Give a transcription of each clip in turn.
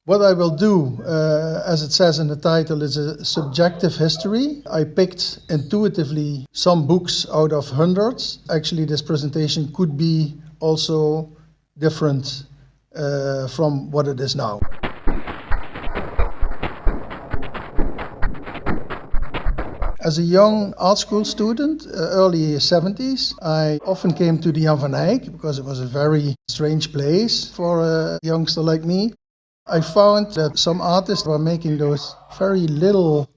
What I will do, as it says in the title, is a subjective history. I picked intuitively some books out of hundreds. Actually, this presentation could be also different from what it is now. As a young art school student, early 70s, I often came to the Jan van Eyck because it was a very strange place for a youngster like me. I found that some artists were making those very little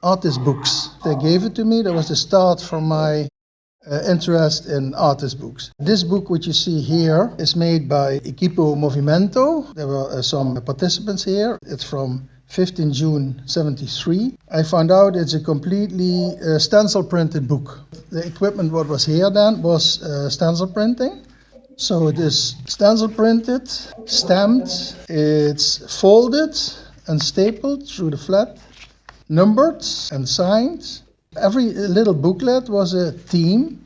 artist books. They gave it to me. That was the start for my interest in artist books. This book, which you see here, is made by Equipo Movimento. There were some participants here. It's from 15 June 73. I found out it's a completely stencil printed book. The equipment what was here then was stencil printing. So it is stencil printed, stamped, it's folded and stapled through the flat, numbered and signed. Every little booklet was a theme.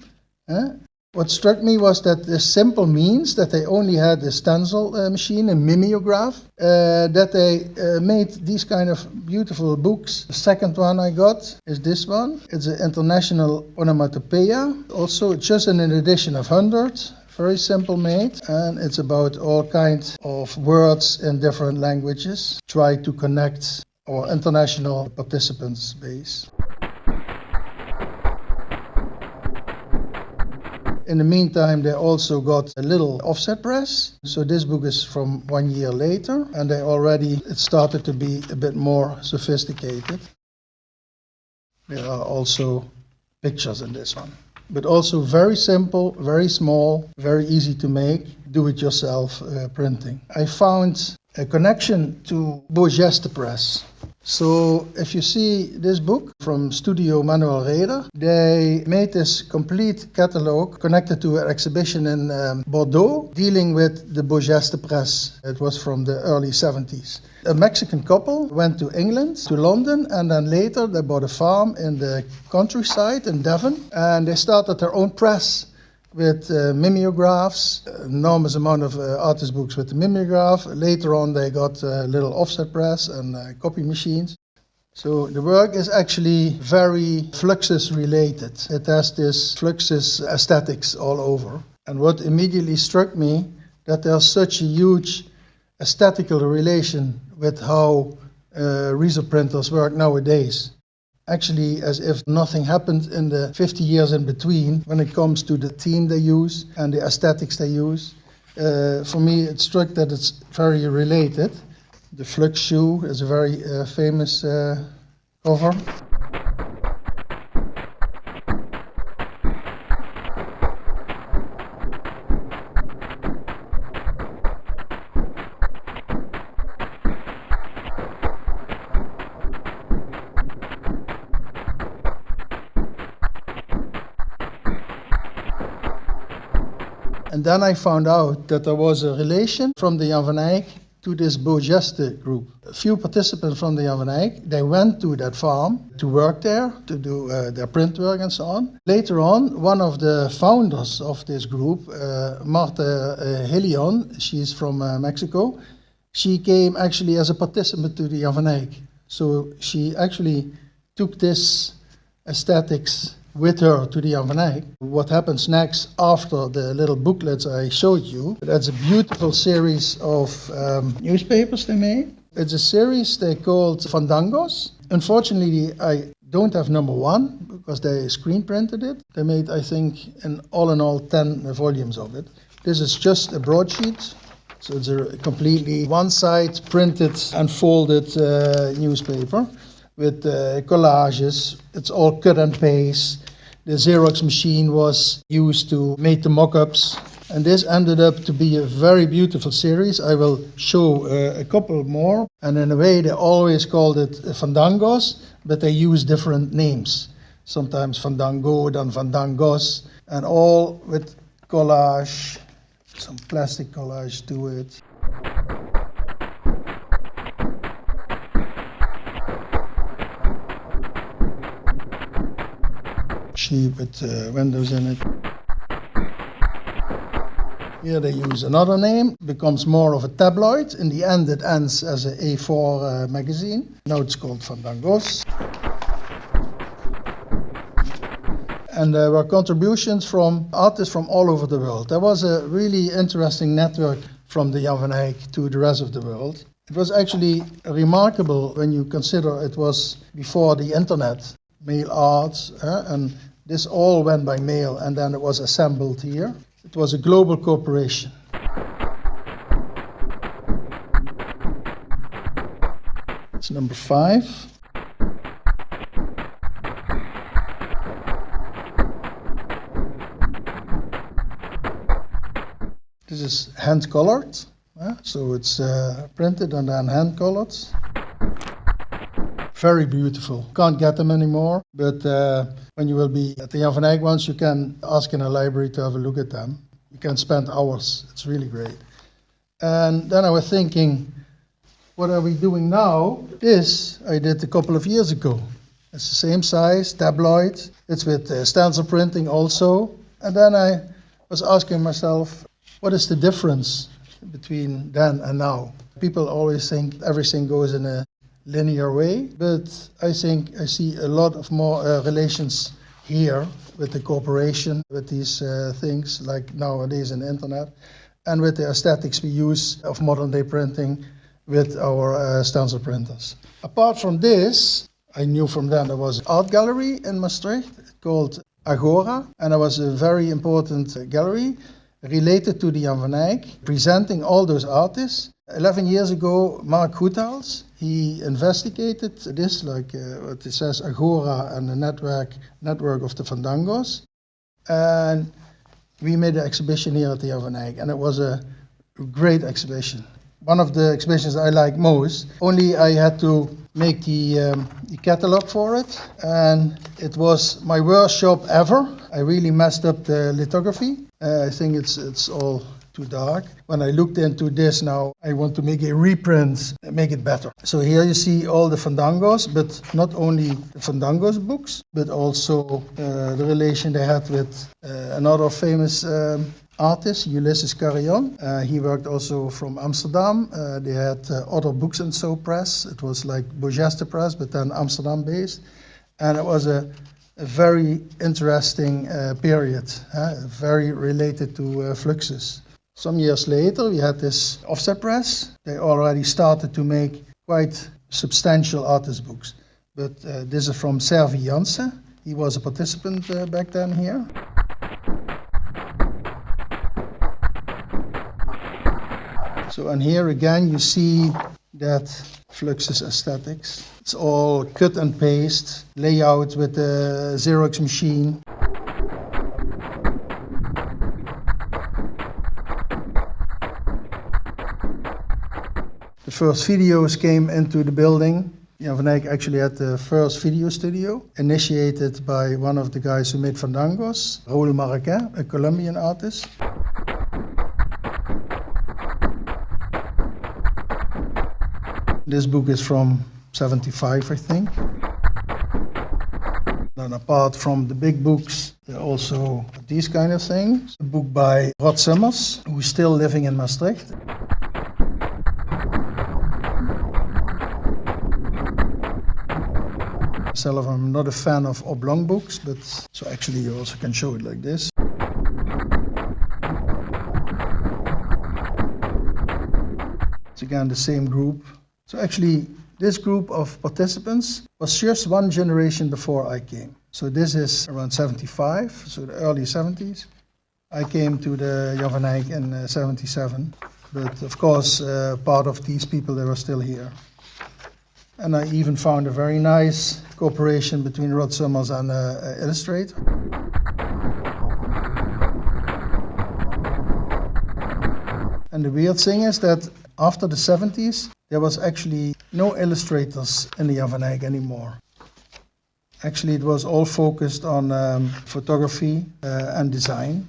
What struck me was that the simple means that they only had a stencil machine, a mimeograph, that they made these kind of beautiful books. The second one I got is this one. It's an international onomatopoeia, also just in an edition of 100. Very simple made, and it's about all kinds of words in different languages. Try to connect our international participants base. In the meantime, they also got a little offset press. So this book is from 1 year later, and it started to be a bit more sophisticated. There are also pictures in this one. But also very simple, very small, very easy to make, do-it-yourself printing. I found a connection to Beau Geste Press. So if you see this book from Studio Manuel Reder, they made this complete catalog connected to an exhibition in Bordeaux dealing with the Beau Geste Press. It was from the early 70s. A Mexican couple went to England, to London, and then later they bought a farm in the countryside in Devon, and they started their own press with mimeographs, enormous amount of artist books with the mimeograph. Later on they got a little offset press and copy machines. So the work is actually very Fluxus related. It has this Fluxus aesthetics all over. And what immediately struck me, that there's such a huge aesthetical relation with how Riesel printers work nowadays. Actually, as if nothing happened in the 50 years in between when it comes to the theme they use and the aesthetics they use. For me, it struck that it's very related. The Flux shoe is a very famous cover. And then I found out that there was a relation from the Jan van Eyck to this Beau Geste group. A few participants from the Jan van Eyck, they went to that farm to work there, to do their print work and so on. Later on, one of the founders of this group, Marta Helion, she's from Mexico, she came actually as a participant to the Jan van Eyck. So she actually took this aesthetics with her to the Jan van Eyck. What happens next after the little booklets I showed you, that's a beautiful series of newspapers they made. It's a series they called Fandangos. Unfortunately, I don't have number 1 because they screen printed it. They made, I think, in all 10 volumes of it. This is just a broadsheet. So it's a completely one-side printed and folded newspaper with collages. It's all cut and paste. The Xerox machine was used to make the mock-ups. And this ended up to be a very beautiful series. I will show a couple more. And in a way, they always called it Fandangos, but they use different names. Sometimes Fandango, then Fandangos, and all with collage, some plastic collage to it. Sheep with windows in it. Here they use another name, becomes more of a tabloid. In the end, it ends as an A4 magazine. Now it's called Fandangos. And there were contributions from artists from all over the world. There was a really interesting network from the Jan van Eyck to the rest of the world. It was actually remarkable when you consider it was before the internet, mail art, and this all went by mail and then it was assembled here. It was a global corporation. It's number 5. This is hand-colored, so it's printed and then hand-colored. Very beautiful. Can't get them anymore, but when you will be at the Jan van Eyck ones, you can ask in a library to have a look at them. You can spend hours. It's really great. And then I was thinking, what are we doing now? This I did a couple of years ago. It's the same size, tabloid. It's with stencil printing also. And then I was asking myself, what is the difference between then and now? People always think everything goes in a linear way, but I think I see a lot of more relations here with the corporation, with these things like nowadays in the internet, and with the aesthetics we use of modern day printing with our stencil printers. Apart from this, I knew from then there was an art gallery in Maastricht called Agora, and it was a very important gallery related to the Jan van Eyck, presenting all those artists. 11 years ago, Mark Goethals, he investigated this, like what it says, Agora and the network of the Fandangos. And we made an exhibition here at the Jan van Eyck, and it was a great exhibition. One of the exhibitions I like most, only I had to make the catalog for it, and it was my worst job ever. I really messed up the lithography. I think it's all too dark. When I looked into this now, I want to make a reprint, make it better. So here you see all the Fandangos, but not only the Fandangos books, but also the relation they had with another famous artist, Ulysses Carillon. He worked also from Amsterdam. They had other books and so press. It was like Bogeste Press, but then Amsterdam based. And it was a very interesting period, very related to Fluxus. Some years later, we had this offset press. They already started to make quite substantial artist books. But this is from Servi Jansen. He was a participant back then here. So, and here again, you see that Fluxus aesthetics. It's all cut and paste, layout with the Xerox machine. The first videos came into the building. Jan van Eyck actually had the first video studio, initiated by one of the guys who made Fandangos, Raoul Marraquin, a Colombian artist. This book is from 75, I think. Then apart from the big books, there are also these kind of things. A book by Rod Summers, who's still living in Maastricht. Myself, I'm not a fan of oblong books, but so actually you also can show it like this. It's again the same group. So actually, this group of participants was just one generation before I came. So this is around 75, so the early 70s. I came to the Jan van Eyck in 77. But of course, part of these people, they were still here. And I even found a very nice cooperation between Rod Summers and an illustrator. And the weird thing is that after the 70s, there was actually no illustrators in the Jan van Eyck anymore. Actually, it was all focused on photography and design.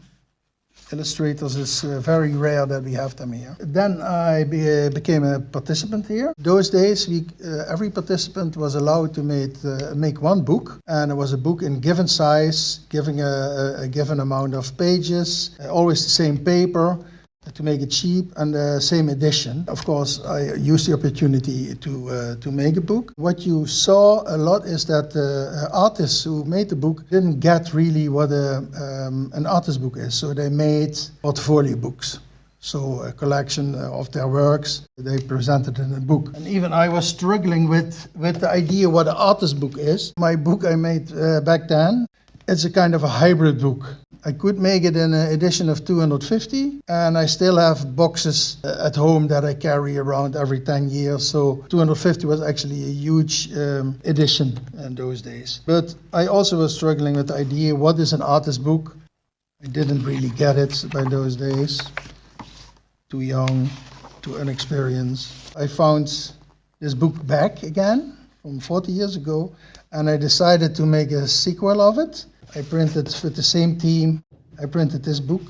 Illustrators is very rare that we have them here. Then I became a participant here. Those days, every participant was allowed to make one book, and it was a book in given size, giving a given amount of pages, always the same paper. to make it cheap, and the same edition. Of course, I used the opportunity to make a book. What you saw a lot is that artists who made the book didn't get really what an artist book is, so they made portfolio books. So a collection of their works, they presented in a book. And even I was struggling with the idea what an artist book is. My book I made back then, it's a kind of a hybrid book. I could make it in an edition of 250, and I still have boxes at home that I carry around every 10 years. So 250 was actually a huge edition in those days. But I also was struggling with the idea, what is an artist book? I didn't really get it by those days. Too young, too inexperienced. I found this book back again from 40 years ago, and I decided to make a sequel of it. I printed with the same team. I printed this book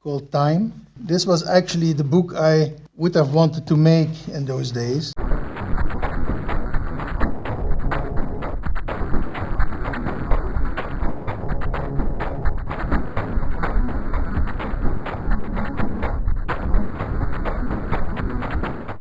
called Time. This was actually the book I would have wanted to make in those days.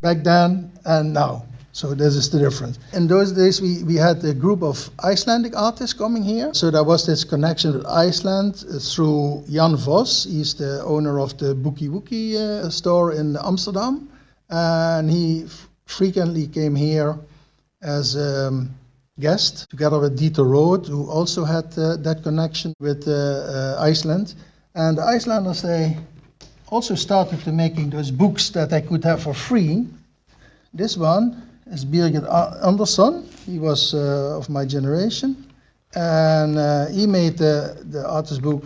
Back then and now. So this is the difference. In those days, we had a group of Icelandic artists coming here. So there was this connection with Iceland through Jan Vos. He's the owner of the Bookie Wookie store in Amsterdam. And he frequently came here as a guest, together with Dieter Roth, who also had that connection with Iceland. And the Icelanders, they also started to making those books that I could have for free. This one is Birgit Andersson. He was of my generation, and he made the artist book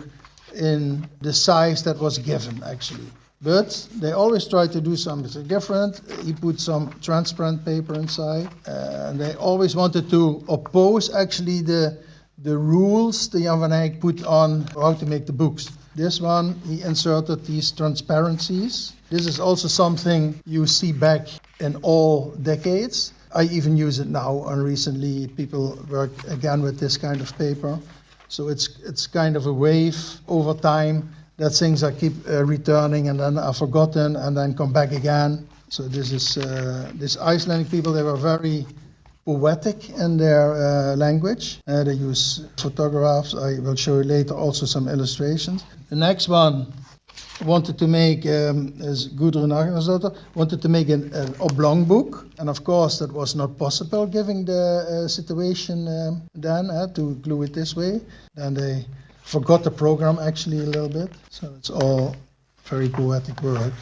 in the size that was given, actually. But they always try to do something different. He put some transparent paper inside, and they always wanted to oppose, actually, the rules the Jan van Eyck put on how to make the books. This one, he inserted these transparencies. This is also something you see back in all decades. I even use it now, and recently people work again with this kind of paper. So it's kind of a wave over time that things are keep returning and then are forgotten and then come back again. So this is this Icelandic people, they were very poetic in their language. They use photographs. I will show you later also some illustrations. The next one wanted to make, is Gudrun Agnersdotter, wanted to make an oblong book. And of course that was not possible given the situation then, to glue it this way. Then they forgot the program actually a little bit. So it's all very poetic work.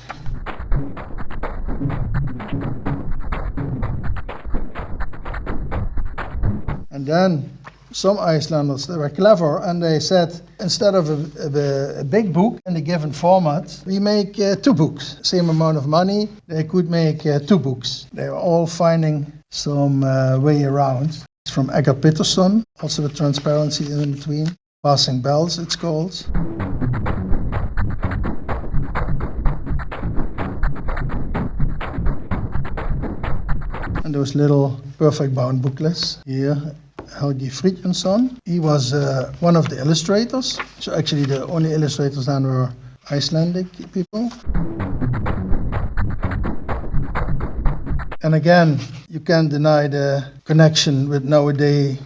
And then some Icelanders, they were clever, and they said, instead of a big book in a given format, we make 2 books. Same amount of money, they could make 2 books. They were all finding some way around. It's from Eggert Peterson, also with transparency in between. Passing Bells, it's called. And those little perfect bound booklets here. Helgi Fridjonsson. He was one of the illustrators. So actually the only illustrators then were Icelandic people. And again, you can't deny the connection with nowadays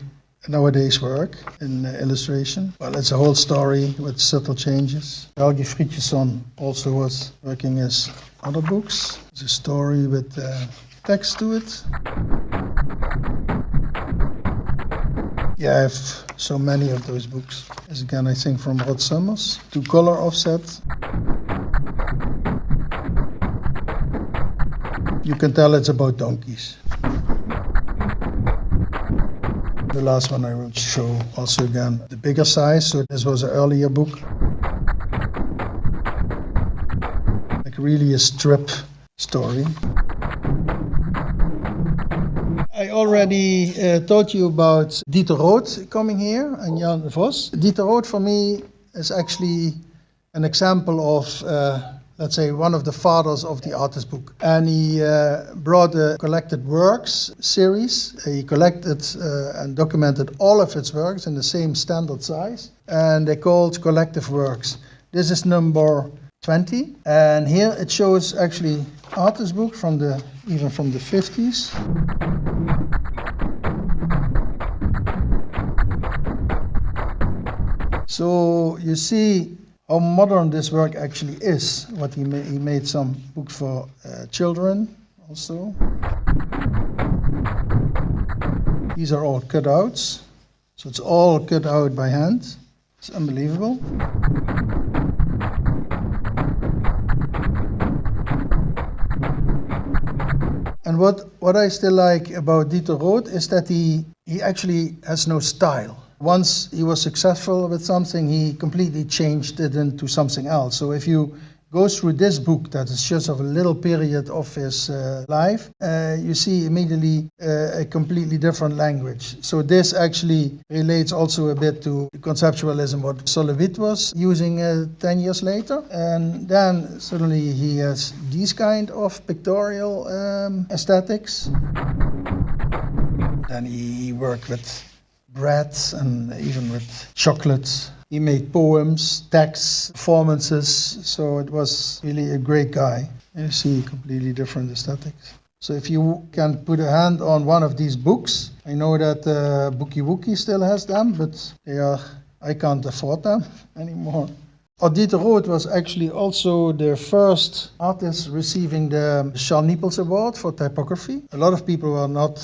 work in illustration. Well, it's a whole story with subtle changes. Helgi Fridjonsson also was working as other books. It's a story with text to it. Yeah, I have so many of those books. As again, I think from Rod Summers, 2 color offset. You can tell it's about donkeys. The last one I will show also again the bigger size. So this was an earlier book. Like really a strip story. I already told you about Dieter Roth coming here and Jan Vos. Dieter Roth for me is actually an example of, let's say, one of the fathers of the artist book. And he brought a collected works series. He collected and documented all of its works in the same standard size. And they called collective works. This is number 20. And here it shows actually artist book even from the 50s. So you see how modern this work actually is. What he made some books for children also. These are all cutouts. So it's all cut out by hand. It's unbelievable. And what I still like about Dieter Roth is that he actually has no style. Once he was successful with something, he completely changed it into something else. So if you go through this book that is just of a little period of his life, you see immediately a completely different language. So this actually relates also a bit to conceptualism, what Solowit was using 10 years later. And then suddenly he has these kind of pictorial aesthetics. Then he worked with breads and even with chocolates. He made poems, texts, performances, so it was really a great guy. And you see completely different aesthetics. So if you can put a hand on one of these books, I know that Bookie Wookie still has them, but I can't afford them anymore. Dieter Roth was actually also the first artist receiving the Charles Niepels Award for typography. A lot of people were not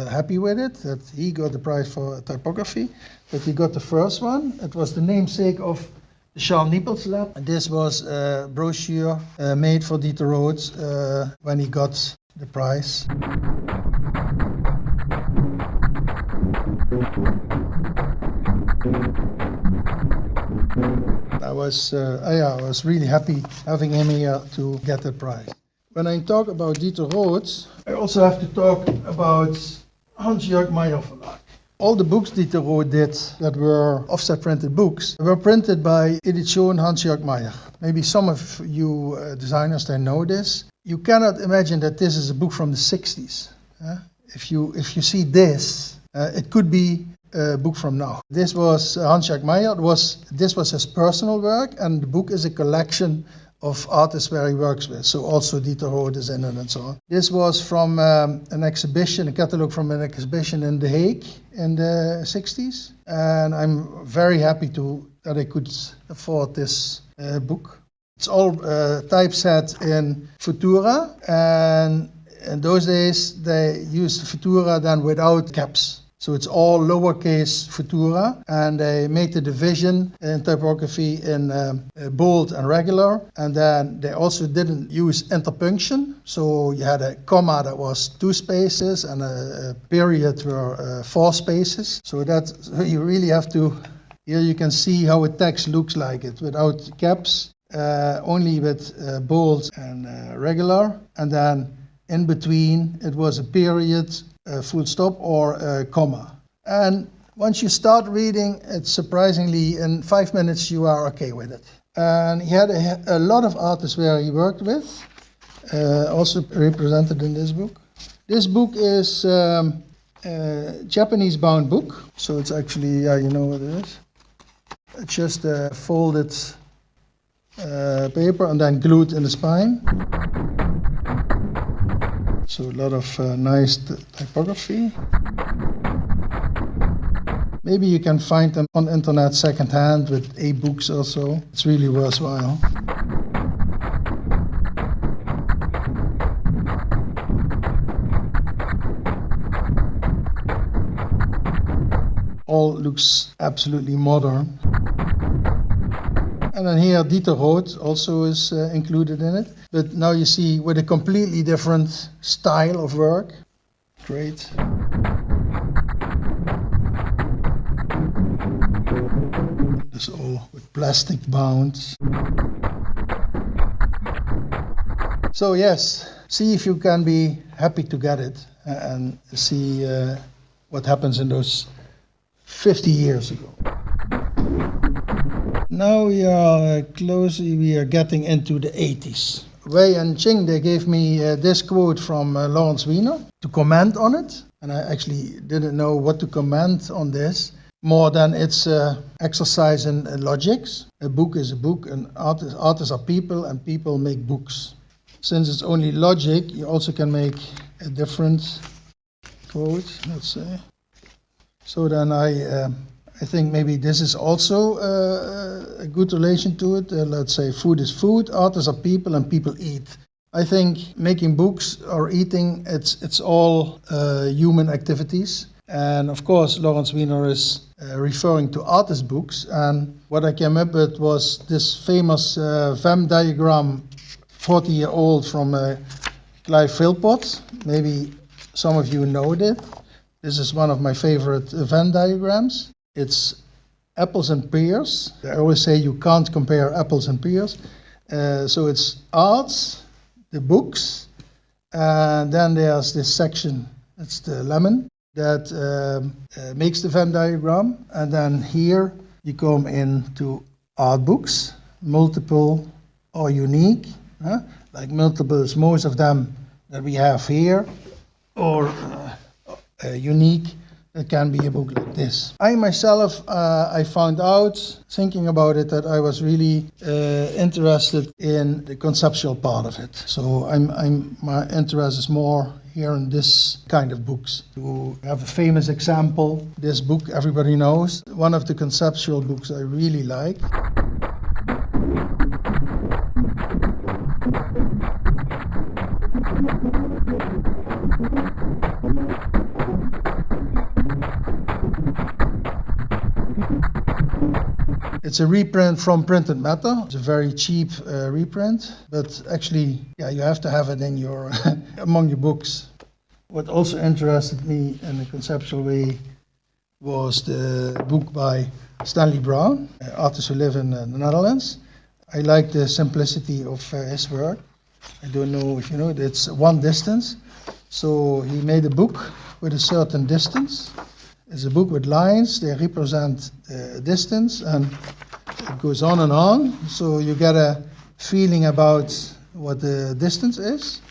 happy with it, that he got the prize for typography, but he got the first one. It was the namesake of the Charles Niepels Lab. And this was a brochure made for Dieter Roth when he got the prize. I was really happy having him here to get the prize. When I talk about Dieter Roth, I also have to talk about Hans-Jörg Meijer Verlag. All the books Dieter Roth did that were offset printed books were printed by Edition Hans-Jörg Meijer. Maybe some of you designers they know this. You cannot imagine that this is a book from the 60s. If you see this, it could be a book from now. This was Hans-Jörg Meijer. This was his personal work, and the book is a collection of artists where he works with. So also Dieter Roth is in it and so on. This was from an exhibition, a catalog from an exhibition in The Hague in the 60s. And I'm very happy that I could afford this book. It's all typeset in Futura, and in those days they used Futura then without caps. So it's all lowercase Futura, and they made the division in typography in bold and regular. And then they also didn't use interpunction. So you had a comma that was 2 spaces and a period were 4 spaces. So you really have to, here you can see how a text looks like it without caps, only with bold and regular. And then in between it was a period, full stop or a comma. And once you start reading, it's surprisingly in 5 minutes you are okay with it. And he had a lot of artists where he worked with, also represented in this book. This book is a Japanese bound book, so it's actually, you know what it is. It's just folded paper and then glued in the spine. So a lot of nice typography. Maybe you can find them on the internet secondhand with e-books also. It's really worthwhile. All looks absolutely modern. And then here Dieter Roth also is included in it. But now you see with a completely different style of work. Great. This all with plastic bound. So yes, see if you can be happy to get it and see what happens in those 50 years ago. Now we are getting into the 80s. Wei and Ching, they gave me this quote from Lawrence Weiner to comment on it. And I actually didn't know what to comment on this. more than it's exercise in logics. A book is a book, and artists are people, and people make books. Since it's only logic, you also can make a different quote, let's say. So then I think maybe this is also a good relation to it. Let's say food is food, artists are people, and people eat. I think making books or eating, it's all human activities. And of course, Lawrence Weiner is referring to artist books. And what I came up with was this famous Venn diagram, 40-year-old from Clive Philpott. Maybe some of you know it. This is one of my favorite Venn diagrams. It's apples and pears. I always say you can't compare apples and pears. So it's arts, the books, and then there's this section, it's the lemon, that makes the Venn diagram. And then here you come into art books, multiple or unique, like multiples, most of them that we have here, or unique, it can be a book like this. I myself, I found out, thinking about it, that I was really interested in the conceptual part of it. So my interest is more here in this kind of books. To have a famous example, this book everybody knows, one of the conceptual books I really like. It's a reprint from Printed Matter. It's a very cheap reprint, but actually, yeah, you have to have it in your among your books. What also interested me in a conceptual way was the book by Stanley Brown, Artists Who Live in the Netherlands. I like the simplicity of his work. I don't know if you know it, it's one distance. So he made a book with a certain distance. It's a book with lines, they represent distance, and it goes on and on. So you get a feeling about what the distance is.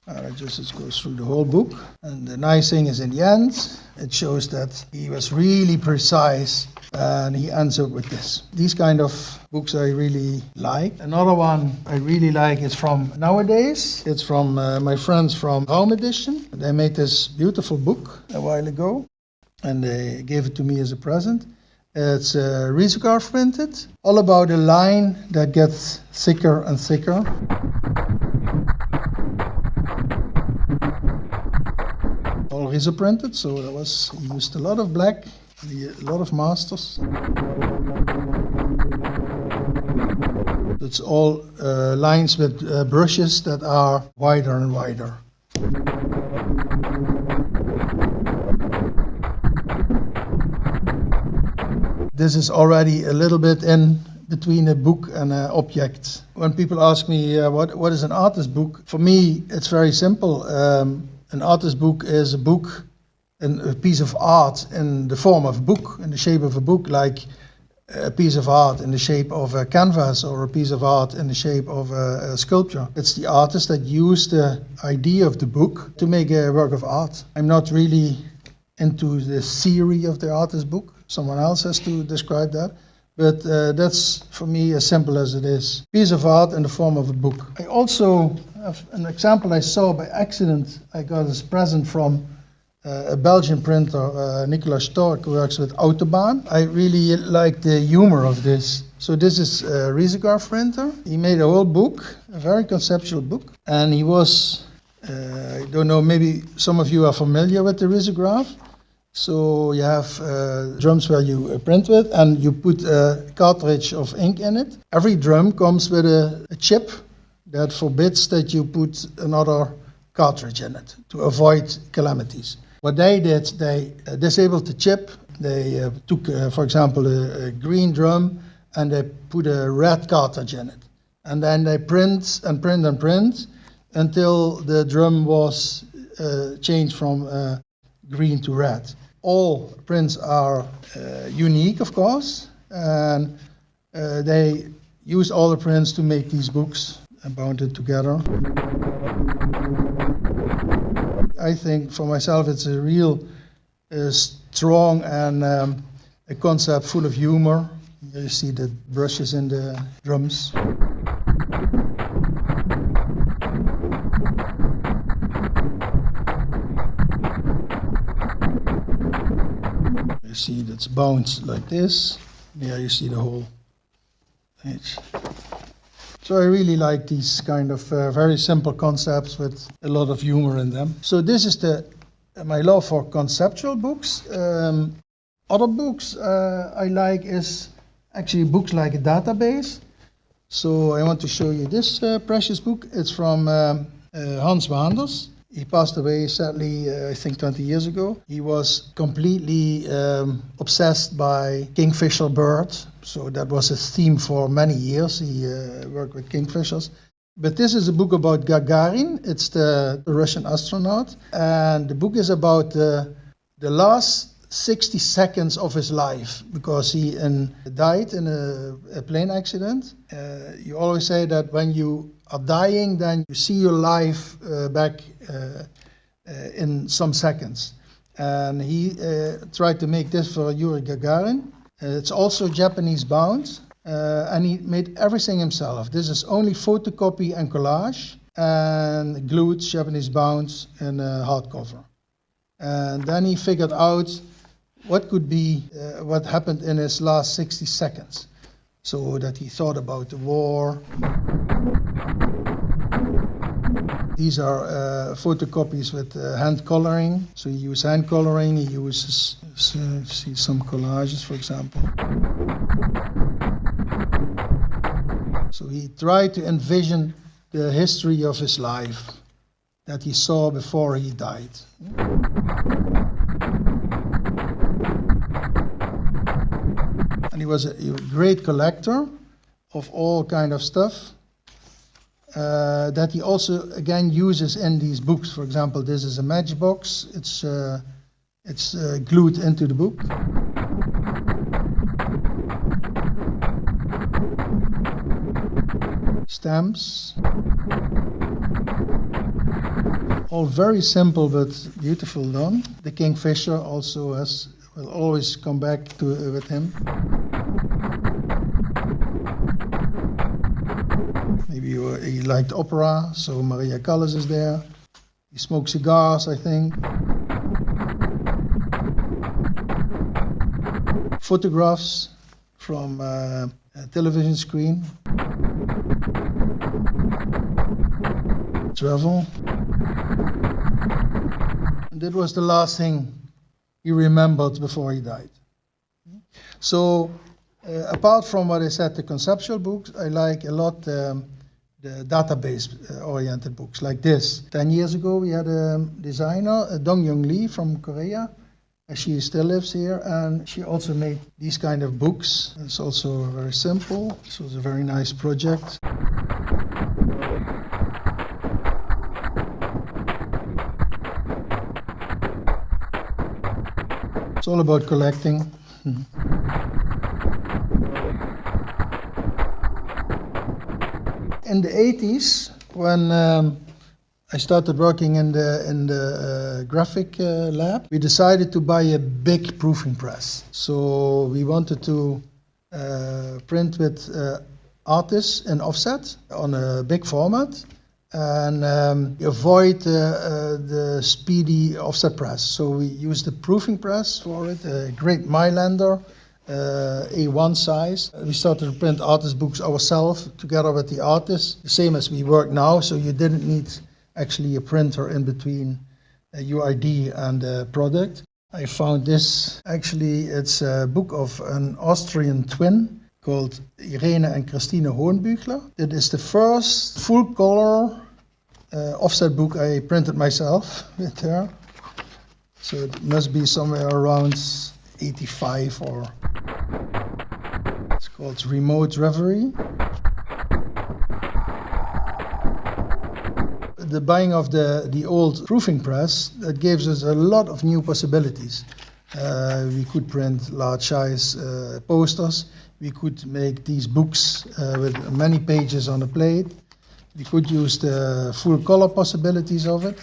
It just goes through the whole book. And the nice thing is in the end, it shows that he was really precise, and he ends up with this. These kind of books I really like. Another one I really like is from nowadays. It's from my friends from Raum Edition. They made this beautiful book a while ago, and they gave it to me as a present. It's risograph printed, all about a line that gets thicker and thicker. All riso printed, so he used a lot of black, a lot of masters. It's all lines with brushes that are wider and wider. This is already a little bit in between a book and an object. When people ask me what is an artist book, for me it's very simple. An artist book is a book, a piece of art in the form of a book, in the shape of a book, like a piece of art in the shape of a canvas or a piece of art in the shape of a sculpture. It's the artist that used the idea of the book to make a work of art. I'm not really into the theory of the artist book. Someone else has to describe that. But that's, for me, as simple as it is. Piece of art in the form of a book. I also have an example I saw by accident. I got as a present from a Belgian printer, Nicolas Stork, who works with Autobahn. I really like the humor of this. So this is a risograph printer. He made a whole book, a very conceptual book. And he was, I don't know, maybe some of you are familiar with the risograph. So you have drums where you print with, and you put a cartridge of ink in it. Every drum comes with a chip that forbids that you put another cartridge in it to avoid calamities. What they did, they disabled the chip. They took, for example, a green drum, and they put a red cartridge in it. And then they print and print and print until the drum was changed from green to red. All prints are unique, of course, and they used all the prints to make these books and bound it together. I think for myself it's a real strong and a concept full of humor. Here you see the brushes in the drums. You see that's bounced like this. There you see the whole page. So I really like these kind of very simple concepts with a lot of humor in them. So this is my love for conceptual books. Other books I like is actually books like a database. So I want to show you this precious book. It's from Hans Waanders. He passed away, sadly, I think 20 years ago. He was completely obsessed by kingfisher birds. So that was his theme for many years. He worked with kingfishers. But this is a book about Gagarin. It's the Russian astronaut. And the book is about the last 60 seconds of his life, because he died in a plane accident. You always say that when you are dying, then you see your life back in some seconds. And he tried to make this for Yuri Gagarin. It's also Japanese bound, and he made everything himself. This is only photocopy and collage, and glued Japanese bound in a hardcover. And then he figured out what could be what happened in his last 60 seconds. So that he thought about the war. These are photocopies with hand coloring. So he uses hand coloring, he uses, see some collages, for example. So he tried to envision the history of his life that he saw before he died. And he was a great collector of all kind of stuff that he also again uses in these books. For example, this is a matchbox. It's glued into the book. Stamps. All very simple but beautiful done. The kingfisher also will always come back to with him. Maybe he liked opera, so Maria Callas is there. He smoked cigars, I think. Photographs from a television screen. Travel. And that was the last thing he remembered before he died. So, apart from what I said, the conceptual books, I like a lot the database-oriented books, like this. 10 years ago, we had a designer, Dong-Young Lee from Korea. She still lives here, and she also made these kind of books. It's also very simple. So it's a very nice project. It's all about collecting. In the 80s, when I started working in the graphic lab, we decided to buy a big proofing press. So we wanted to print with artists in offset on a big format, and avoid the speedy offset press. So we used the proofing press for it, a great Mylander, A1 size. We started to print artist books ourselves together with the artists, the same as we work now, so you didn't need actually a printer in between your idea and the product. I found this, actually it's a book of an Austrian twin called Irene and Christine Hohenbüchler. It is the first full-color offset book I printed myself with her. So it must be somewhere around 85 or... It's called Remote Reverie. The buying of the old proofing press, that gives us a lot of new possibilities. We could print large size posters. We could make these books with many pages on a plate. We could use the full color possibilities of it.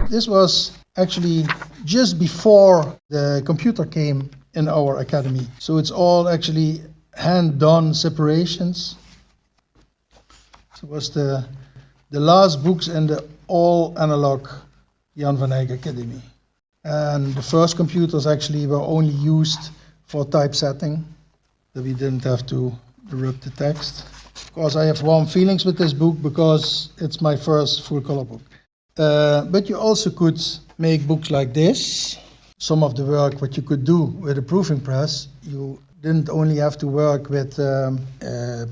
This was actually just before the computer came in our academy. So it's all actually hand-done separations. So it was the last books in the all-analog Jan van Eyck Academy. And the first computers actually were only used for typesetting, that we didn't have to rip the text. Of course, I have warm feelings with this book because it's my first full-color book. But you also could make books like this. Some of the work what you could do with a proofing press, you didn't only have to work with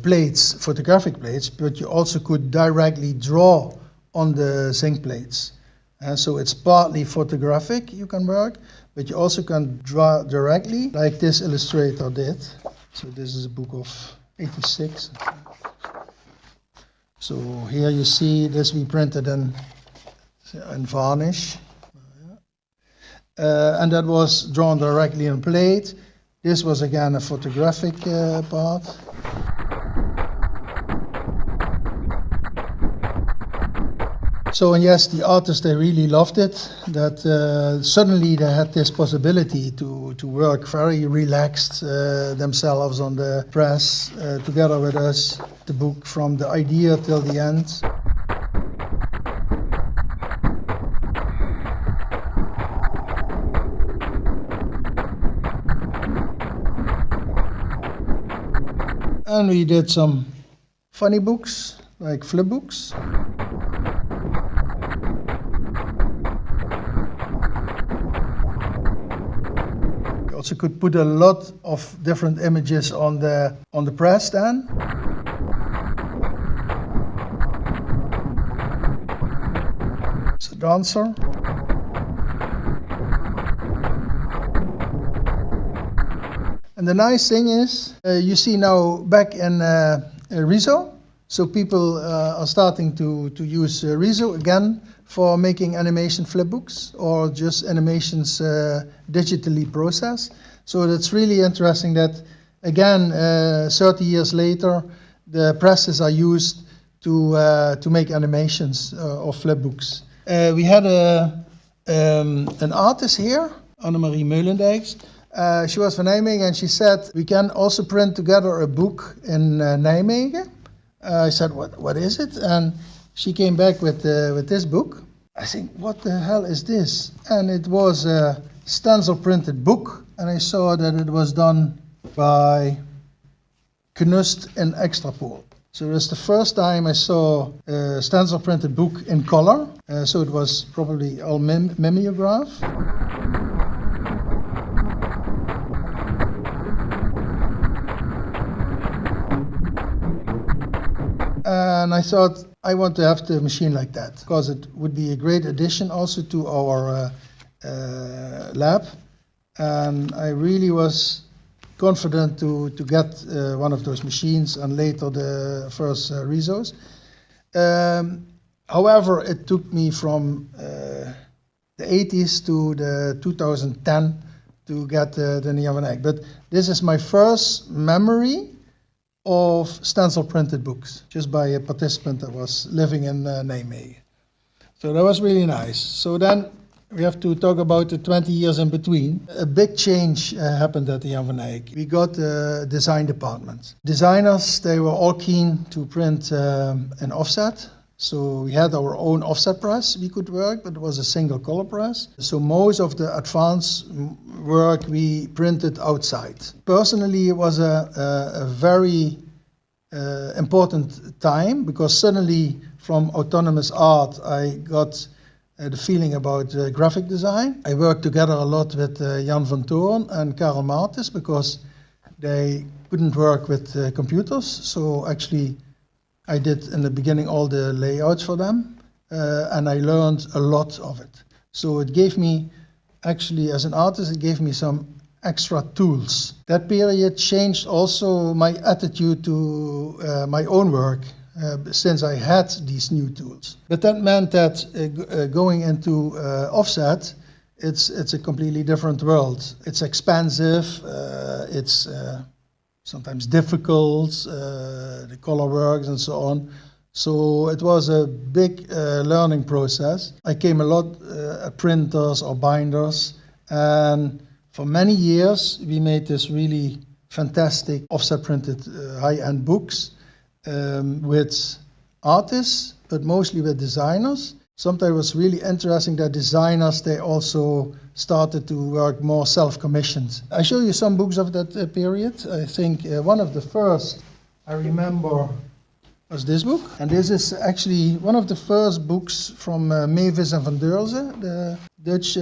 plates, photographic plates, but you also could directly draw on the zinc plates. So it's partly photographic you can work, but you also can draw directly, like this illustrator did. So this is a book of 86. So here you see this we printed in varnish. And that was drawn directly on plate. This was again a photographic part. So, and yes, the artists, they really loved it, that suddenly they had this possibility to work very relaxed themselves on the press, together with us, the book from the idea till the end. And we did some funny books, like flip books. You also could put a lot of different images on the press then. It's a dancer. And the nice thing is, you see now back in Riso, so people are starting to use Riso again for making animation flipbooks or just animations digitally processed. So that's really interesting that, again, 30 years later, the presses are used to make animations of flipbooks. We had an artist here, Annemarie Meulendijks. She was from Nijmegen, and she said, we can also print together a book in Nijmegen. I said, what is it? And she came back with this book. I think, what the hell is this? And it was a stencil printed book, and I saw that it was done by Knust in Extrapol. So it was the first time I saw a stencil printed book in color. So it was probably all mimeograph. And I thought, I want to have the machine like that, because it would be a great addition also to our lab. And I really was confident to get one of those machines, and later the first Risos. However, it took me from the 80s to the 2010 to get the Jan van Eyck. But this is my first memory of stencil printed books, just by a participant that was living in Nijmegen. So that was really nice. So then we have to talk about the 20 years in between. A big change happened at the Jan van Eyck. We got a design department. Designers, they were all keen to print an offset. So we had our own offset press we could work, but it was a single color press. So most of the advanced work we printed outside. Personally, it was a very important time, because suddenly from autonomous art I got the feeling about graphic design. I worked together a lot with Jan van Toorn and Karel Martis, because they couldn't work with computers. So actually I did in the beginning all the layouts for them, and I learned a lot of it. So it gave me, actually as an artist, it gave me some extra tools. That period changed also my attitude to my own work, since I had these new tools. But that meant that going into offset, it's a completely different world. It's expensive, it's sometimes difficult, the color works and so on. So it was a big learning process. I came a lot at printers or binders, and for many years we made this really fantastic offset printed high-end books with artists, but mostly with designers. Sometimes it was really interesting that designers, they also started to work more self-commissioned. I show you some books of that period. I think one of the first I remember was this book. And this is actually one of the first books from Mewis and Van Deurzen, the Dutch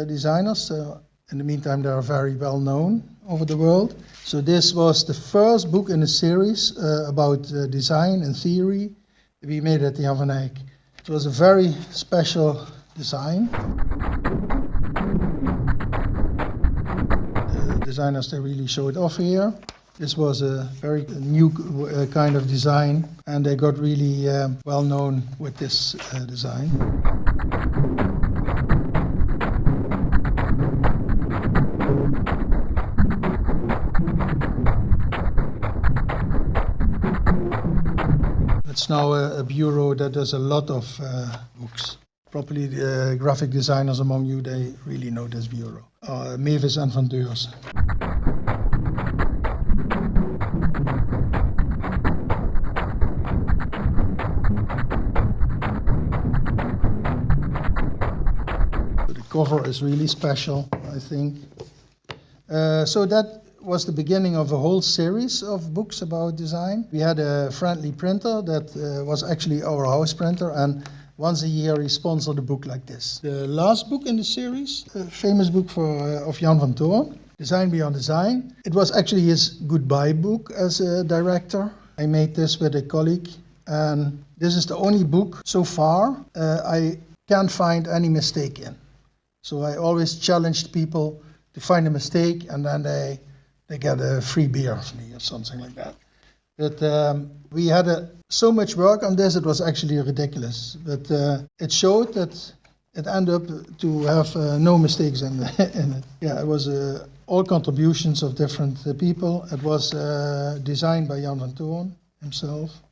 designers. In the meantime, they are very well known over the world. So this was the first book in a series about design and theory we made at the Jan van Eyck. It was a very special design. The designers, they really showed off here. This was a very new kind of design, and they got really well known with this design. It's now a bureau that does a lot of books. Probably the graphic designers among you, they really know this bureau. Mewis and Van Deurzen. The cover is really special, I think. So that was the beginning of a whole series of books about design. We had a friendly printer that was actually our house printer, and once a year he sponsored a book like this. The last book in the series, a famous book of Jan van Toorn, Design Beyond Design. It was actually his goodbye book as a director. I made this with a colleague, and this is the only book so far I can't find any mistake in. So I always challenged people to find a mistake, and then they get a free beer from me or something like that. But we had so much work on this, it was actually ridiculous. But it showed that it ended up to have no mistakes in it. Yeah, it was all contributions of different people. It was designed by Jan van Toorn himself.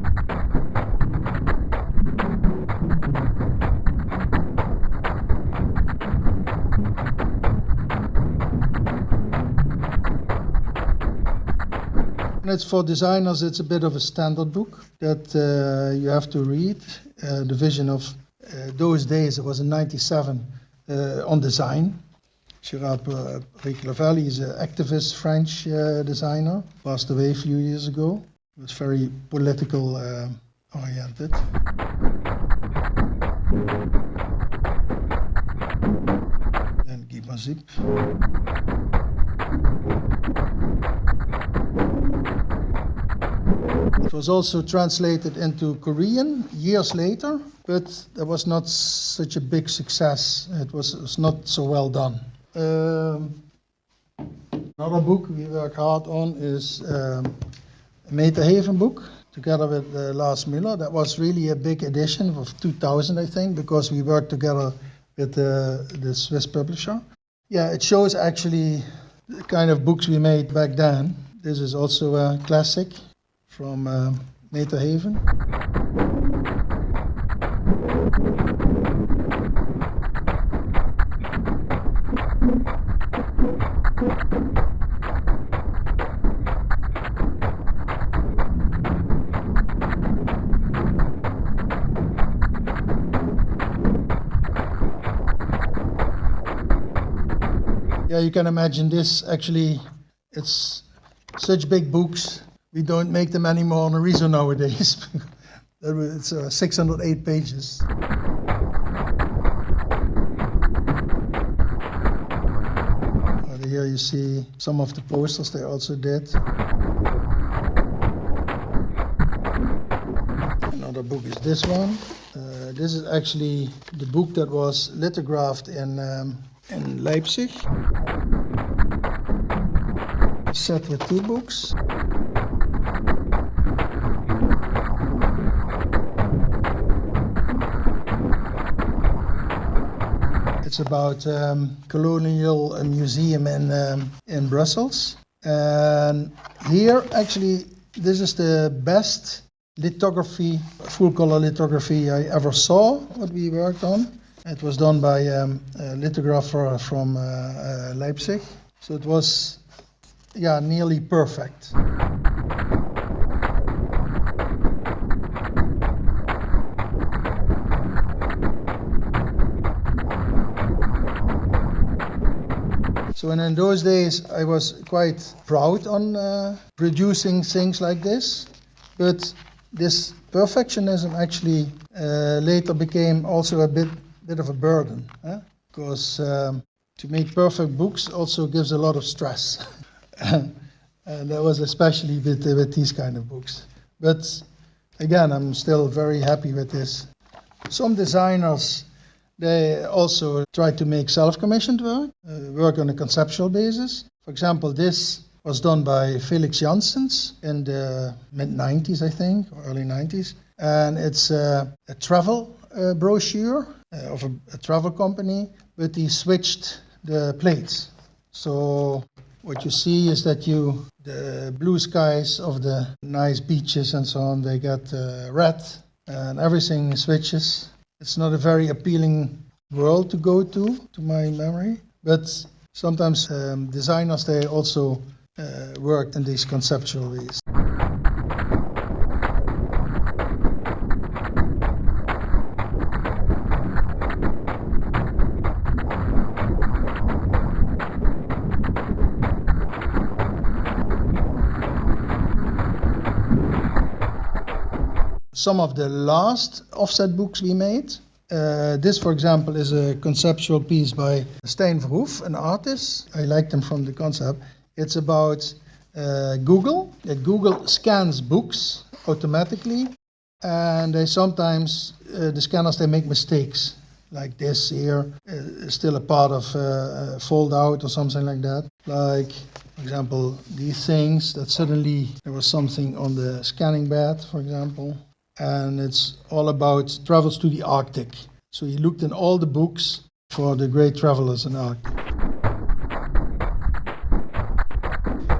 And it's for designers, it's a bit of a standard book that you have to read. The vision of those days, it was in '97, on design. Gérard Bric-Laval is an activist French designer, passed away a few years ago. He was very political oriented. And Guy Mazip. It was also translated into Korean years later, but that was not such a big success. It was not so well done. Another book we work hard on is a Meterheven book, together with Lars Müller. That was really a big edition of 2000, I think, because we worked together with the Swiss publisher. Yeah, it shows actually the kind of books we made back then. This is also a classic from Meterheven. Yeah, you can imagine this. Actually, it's such big books. We don't make them anymore on a Riso nowadays. It's 608 pages. Here you see some of the posters they also did. Another book is this one. This is actually the book that was lithographed in Leipzig. Set with two books. It's about colonial museum in Brussels. And here, actually, this is the best lithography, full-color lithography I ever saw, what we worked on. It was done by a lithographer from Leipzig. So it was, nearly perfect. So in those days, I was quite proud on producing things like this. But this perfectionism actually later became also a bit of a burden, because to make perfect books also gives a lot of stress. And that was especially with these kind of books. But again, I'm still very happy with this. Some designers, they also try to make self-commissioned work on a conceptual basis. For example, this was done by Felix Janssens in the mid-90s, I think, or early 90s. And it's a travel brochure of a travel company, but he switched the plates. So what you see is that the blue skies of the nice beaches and so on, they get red, and everything switches. It's not a very appealing world to go to my memory, but sometimes designers, they also work in these conceptual ways. Some of the last offset books we made. This, for example, is a conceptual piece by Stijn Verhoef, an artist. I liked him from the concept. It's about Google. Google scans books automatically, and they sometimes, the scanners, they make mistakes. Like this here is still a part of fold out or something like that. Like, for example, these things that suddenly there was something on the scanning bed, for example. And it's all about travels to the Arctic. So he looked in all the books for the great travelers in the Arctic.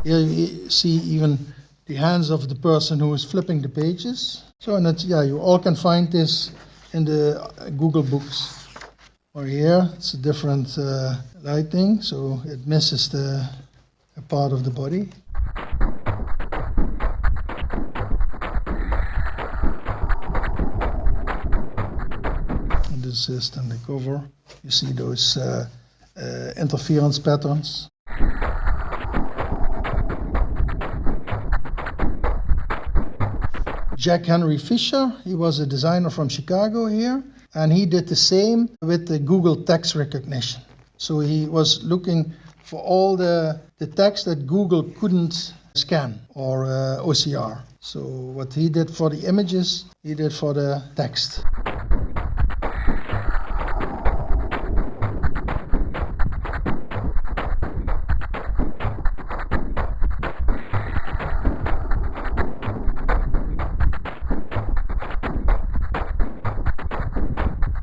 Here you see even the hands of the person who is flipping the pages. So, and it's, you all can find this in the Google books. Or here, it's a different lighting, so it misses a part of the body. This is then the cover. You see those interference patterns. Jack Henry Fisher, he was a designer from Chicago here, and he did the same with the Google text recognition. So he was looking for all the text that Google couldn't scan or OCR. So what he did for the images, he did for the text.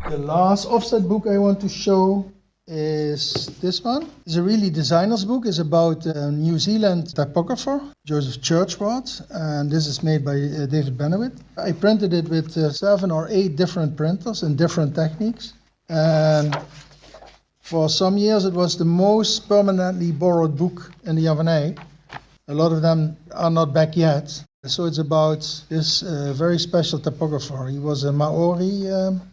The last offset book I want to show is this one. It's a really designer's book. It's about a New Zealand typographer, Joseph Churchward, and this is made by David Benoit. I printed it with 7 or 8 different printers and different techniques. And for some years it was the most permanently borrowed book in the Javanae. A lot of them are not back yet. So it's about this very special typographer. He was a Maori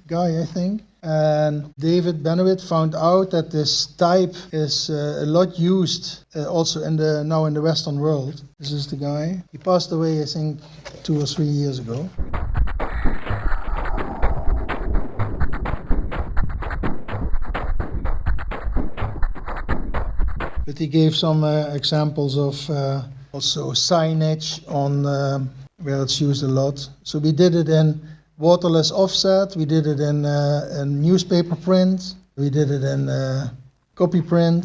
guy, I think. And David Benoit found out that this type is a lot used also now in the Western world. This is the guy. He passed away, I think, 2 or 3 years ago. But he gave some examples of also signage on where it's used a lot. So we did it in waterless offset, we did it in newspaper print, we did it in copy print.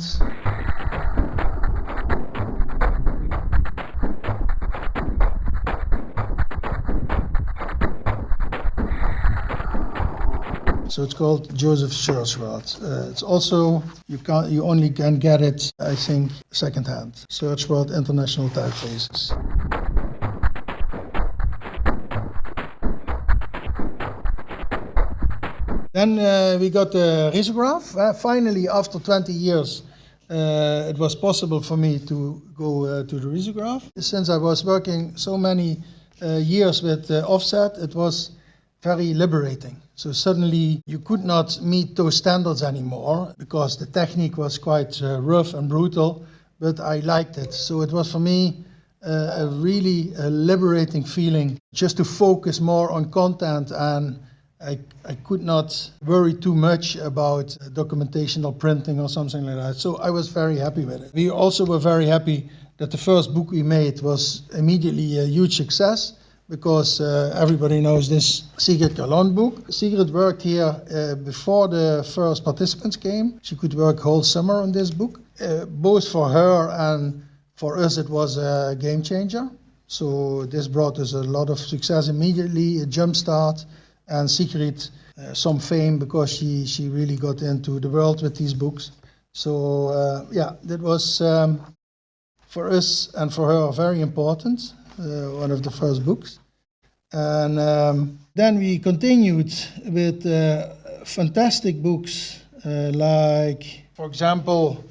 So it's called Joseph Churchward. It's also, you only can get it, I think, secondhand. Churchward International Typefaces. Then we got the risograph. Finally, after 20 years, it was possible for me to go to the risograph. Since I was working so many years with offset, it was very liberating. So suddenly you could not meet those standards anymore because the technique was quite rough and brutal, but I liked it. So it was for me a really liberating feeling just to focus more on content, and I could not worry too much about documentation or printing or something like that. So I was very happy with it. We also were very happy that the first book we made was immediately a huge success, because everybody knows this Sigrid Galland book. Sigrid worked here before the first participants came. She could work whole summer on this book. Both for her and for us it was a game changer. So this brought us a lot of success immediately, a jump start, and Sigrid some fame because she really got into the world with these books. So yeah, that was for us and for her very important, one of the first books. And then we continued with fantastic books like, for example,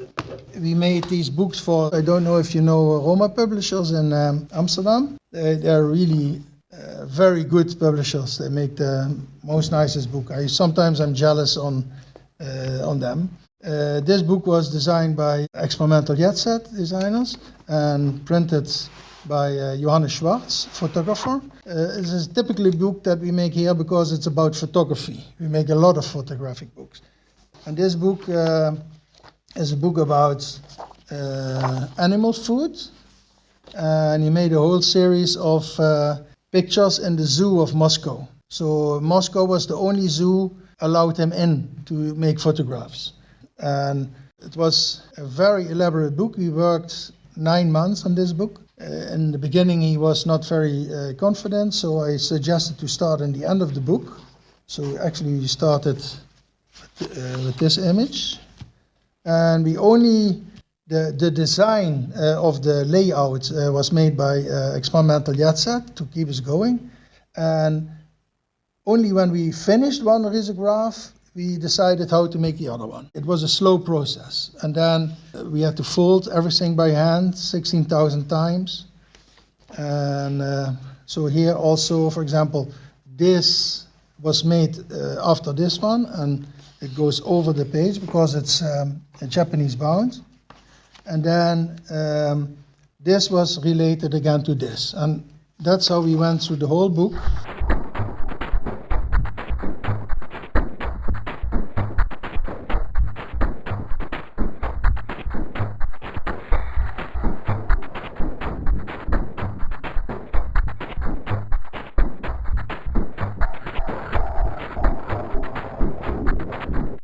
we made these books for, I don't know if you know Roma Publishers in Amsterdam. They're really very good publishers. They make the most nicest book. Sometimes I'm jealous on them. This book was designed by Experimental Jet Set designers and printed by Johannes Schwartz, photographer. It's a typically book that we make here because it's about photography. We make a lot of photographic books. And this book is a book about animal food. And he made a whole series of pictures in the zoo of Moscow. So Moscow was the only zoo allowed him in to make photographs. And it was a very elaborate book. We worked 9 months on this book. In the beginning he was not very confident, so I suggested to start in the end of the book. So actually we started with this image. And we only, the design of the layout was made by Experimental Jet Set to keep us going. And only when we finished one risograph, we decided how to make the other one. It was a slow process. And then we had to fold everything by hand 16,000 times. And so here also, for example, this was made after this one, and it goes over the page because it's a Japanese bound. And then this was related again to this. And that's how we went through the whole book.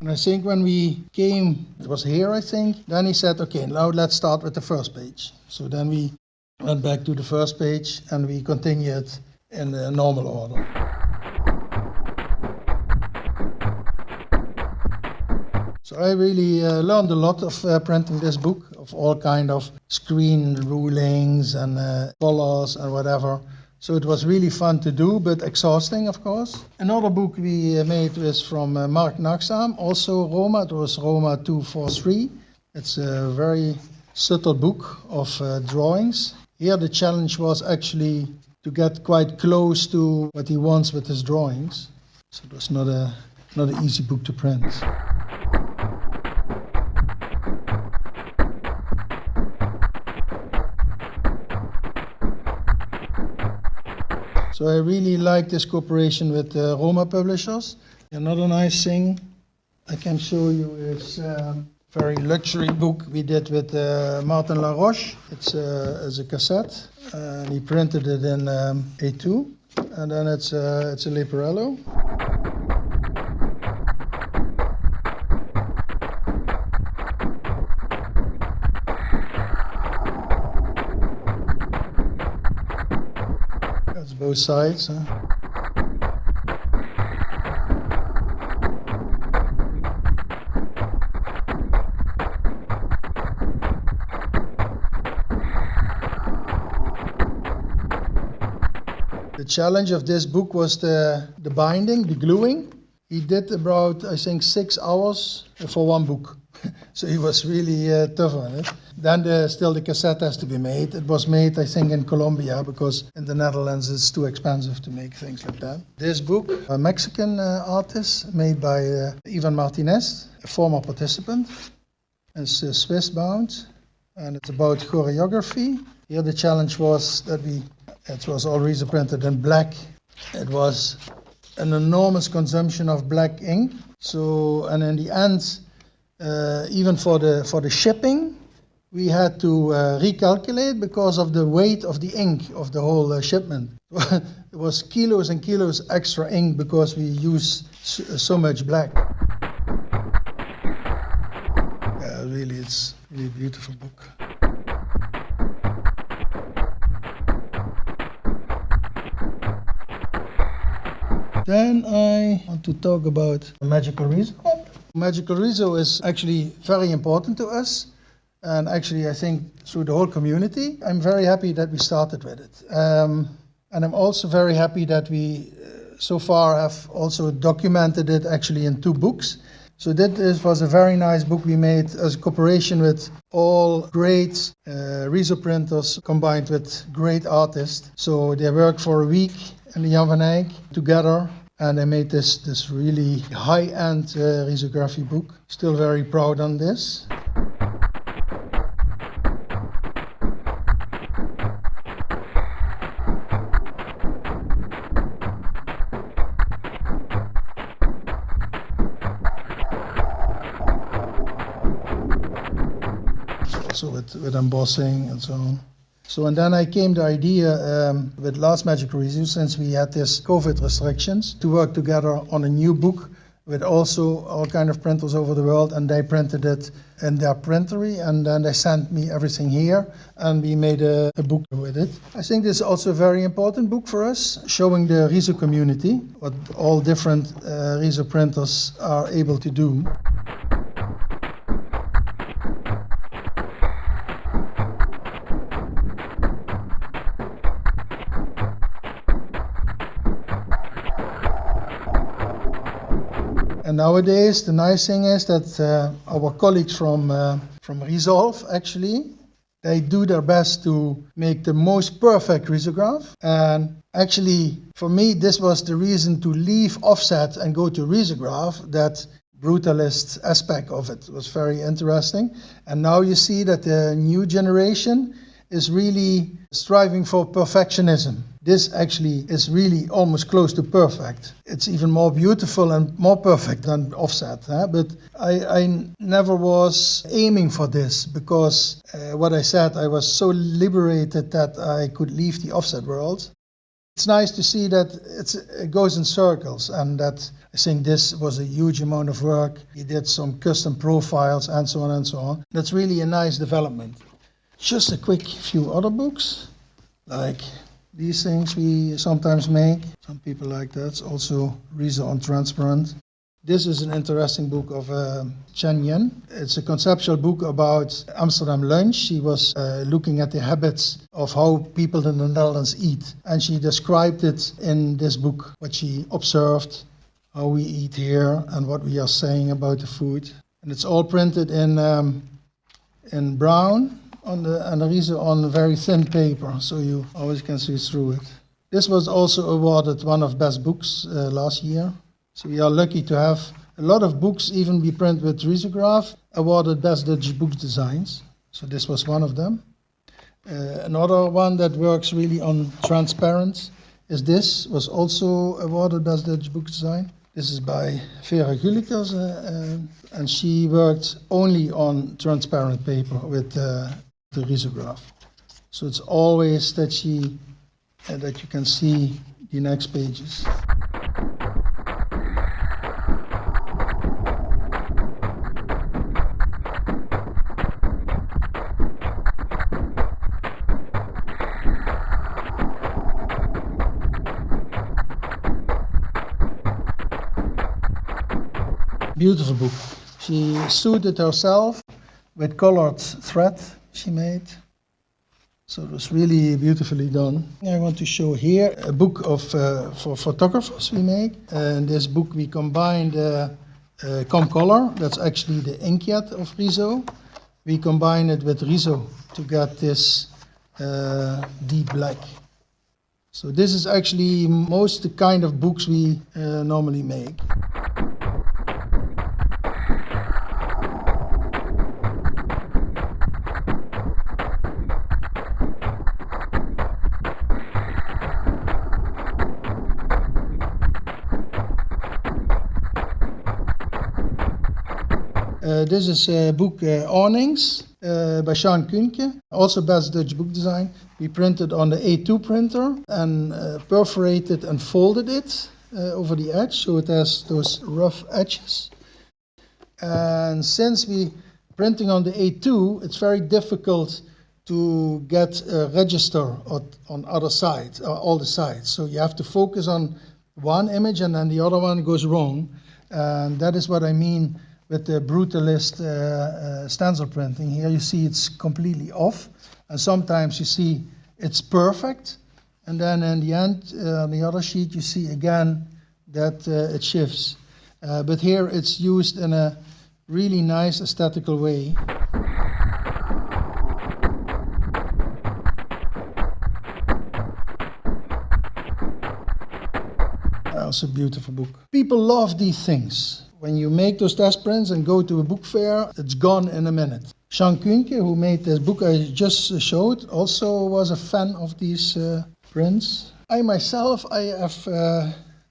I think when we came, it was here I think, then he said, okay, now let's start with the first page. So then we went back to the first page and we continued in the normal order. So I really learned a lot of printing this book, of all kind of screen rulings and colors and whatever. So it was really fun to do, but exhausting, of course. Another book we made was from Mark Naksam, also Roma. It was Roma 243. It's a very subtle book of drawings. Here the challenge was actually to get quite close to what he wants with his drawings. So it was not an easy book to print. So I really like this cooperation with Roma Publishers. Another nice thing I can show you is a very luxury book we did with Martin Laroche. It's a cassette, and he printed it in A2, and then it's a Leporello. Both sides. The challenge of this book was the binding, the gluing. He did about, I think, 6 hours for one book. So he was really tough on it. Then still the cassette has to be made. It was made, I think, in Colombia, because in the Netherlands it's too expensive to make things like that. This book, a Mexican artist, made by Ivan Martinez, a former participant. It's Swiss bound, and it's about choreography. Here the challenge was that it was all Riso printed in black. It was an enormous consumption of black ink. So, and in the end, even for the shipping, we had to recalculate because of the weight of the ink of the whole shipment. It was kilos and kilos extra ink because we use so much black. Yeah, really, it's really a beautiful book. Then I want to talk about Magical Riso. Magical Riso is actually very important to us, and actually I think through the whole community. I'm very happy that we started with it. And I'm also very happy that we so far have also documented it actually in 2 books. So this was a very nice book we made as a cooperation with all great Riso printers combined with great artists. So they worked for a week in the Jan van Eyck together, and they made this really high-end risography book. Still very proud on this. Also with embossing and so on. So, and then I came the idea with Last Magical Riso, since we had this COVID restrictions, to work together on a new book with also all kind of printers over the world, and they printed it in their printery, and then they sent me everything here, and we made a book with it. I think this is also a very important book for us, showing the Riso community, what all different Riso printers are able to do. And nowadays, the nice thing is that our colleagues from Resolve, actually, they do their best to make the most perfect risograph. And actually, for me, this was the reason to leave offset and go to risograph. That brutalist aspect of it was very interesting. And now you see that the new generation is really striving for perfectionism. This actually is really almost close to perfect. It's even more beautiful and more perfect than offset. But I never was aiming for this, because what I said, I was so liberated that I could leave the offset world. It's nice to see that it goes in circles, and that I think this was a huge amount of work. He did some custom profiles and so on and so on. That's really a nice development. Just a quick few other books, like these things we sometimes make. Some people like that. It's also Riso on Transparent. This is an interesting book of Chen Yen. It's a conceptual book about Amsterdam lunch. She was looking at the habits of how people in the Netherlands eat. And she described it in this book, what she observed, how we eat here, and what we are saying about the food. And it's all printed in brown, and the Riso on very thin paper, so you always can see through it. This was also awarded one of best books last year. So we are lucky to have a lot of books, even we print with risograph, awarded best Dutch book designs. So this was one of them. Another one that works really on transparent is this, was also awarded best Dutch book design. This is by Vera Gulikers, and she worked only on transparent paper with the risograph. So it's always that you can see the next pages. Beautiful book. She sewed it herself with colored thread she made. So it was really beautifully done. I want to show here a book of for photographers we make. In this book we combined ComColor, that's actually the inkjet of Riso. We combine it with Riso to get this deep black. So this is actually most the kind of books we normally make. This is a book, Awnings, by Sean Kuhnke, also best Dutch book design. We printed on the A2 printer and perforated and folded it over the edge, so it has those rough edges. And since we printing on the A2, it's very difficult to get a register on other sides, all the sides. So you have to focus on one image and then the other one goes wrong. And that is what I mean with the brutalist stencil printing. Here you see it's completely off, and sometimes you see it's perfect, and then in the end, on the other sheet, you see again that it shifts. But here it's used in a really nice aesthetical way. That's a beautiful book. People love these things. When you make those test prints and go to a book fair, it's gone in a minute. Sean Kuhnke, who made this book I just showed, also was a fan of these prints. I myself, I have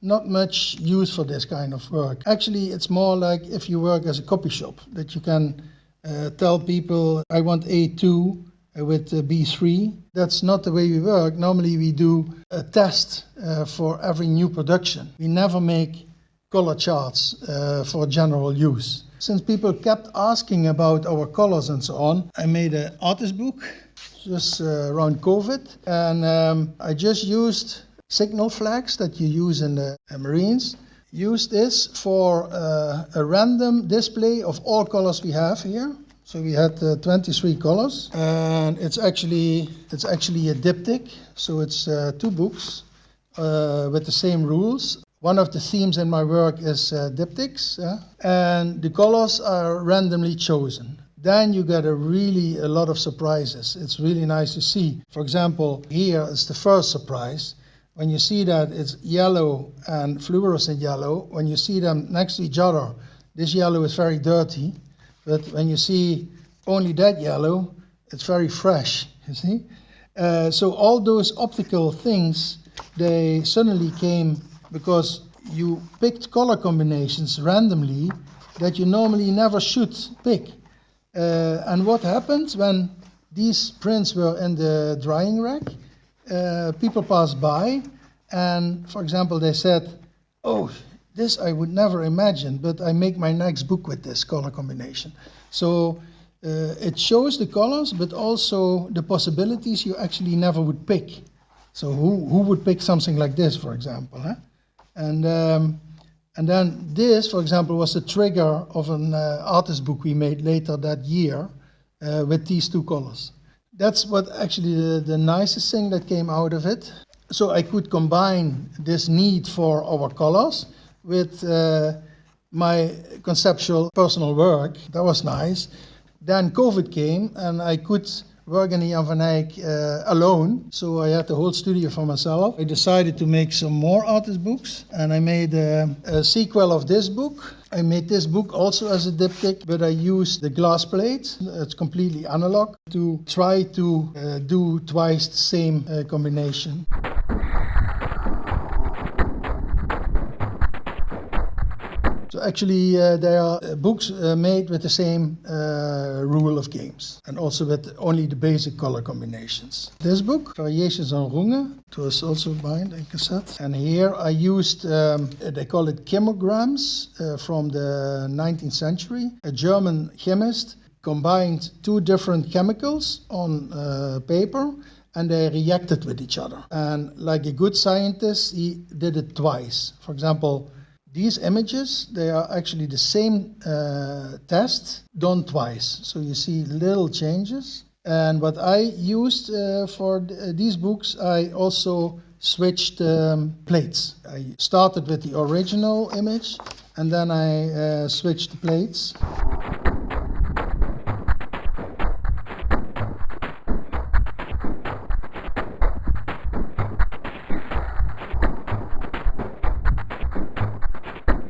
not much use for this kind of work. Actually, it's more like if you work as a copy shop, that you can tell people, I want A2 with B3. That's not the way we work. Normally we do a test for every new production. We never make color charts for general use. Since people kept asking about our colors and so on, I made an artist book just around COVID, and I just used signal flags that you use in the Marines. Used this for a random display of all colors we have here. So we had 23 colors, and it's actually a diptych. So it's 2 books with the same rules. One of the themes in my work is diptychs, and the colors are randomly chosen. Then you get a lot of surprises. It's really nice to see. For example, here is the first surprise. When you see that it's yellow and fluorescent yellow, when you see them next to each other, this yellow is very dirty. But when you see only that yellow, it's very fresh, you see? So all those optical things, they suddenly came because you picked color combinations randomly that you normally never should pick. And what happened when these prints were in the drying rack? People passed by and, for example, they said, oh, this I would never imagine, but I make my next book with this color combination. So it shows the colors, but also the possibilities you actually never would pick. So who would pick something like this, for example? Huh? And then this, for example, was the trigger of an artist book we made later that year with these 2 colors. That's what actually the nicest thing that came out of it. So I could combine this need for our colors with my conceptual personal work. That was nice. Then COVID came and I could work in the Jan van Eyck alone, so I had the whole studio for myself. I decided to make some more artist books, and I made a sequel of this book. I made this book also as a diptych, but I used the glass plate, it's completely analog, to try to do twice the same combination. So actually, there are books made with the same rule of games, and also with only the basic color combinations. This book, Variations on Runge, it was also bound in cassette. And here I used, they call it chemograms from the 19th century. A German chemist combined 2 different chemicals on paper, and they reacted with each other. And like a good scientist, he did it twice. For example, these images, they are actually the same test done twice. So you see little changes. And what I used for these books, I also switched plates. I started with the original image, and then I switched the plates.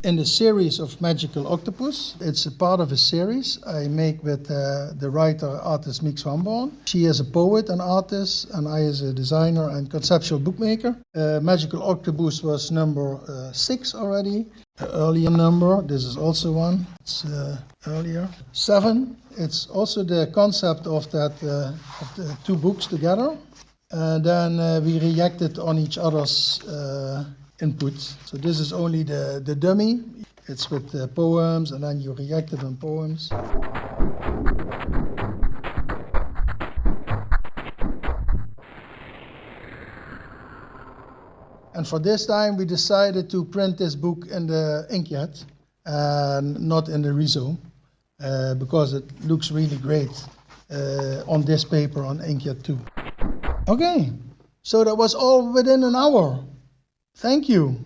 In the series of Magical Octopus, it's a part of a series I make with the writer-artist Miek Swamborn. She is a poet and artist, and I is a designer and conceptual bookmaker. Magical Octopus was number 6 already, an earlier number. This is also one, it's earlier. 7, it's also the concept of that of the 2 books together. Then we reacted on each other's input. So this is only the dummy. It's with poems, and then you reacted on poems. And for this time, we decided to print this book in the inkjet and not in the Riso, because it looks really great on this paper on inkjet too. Okay, so that was all within an hour. Thank you.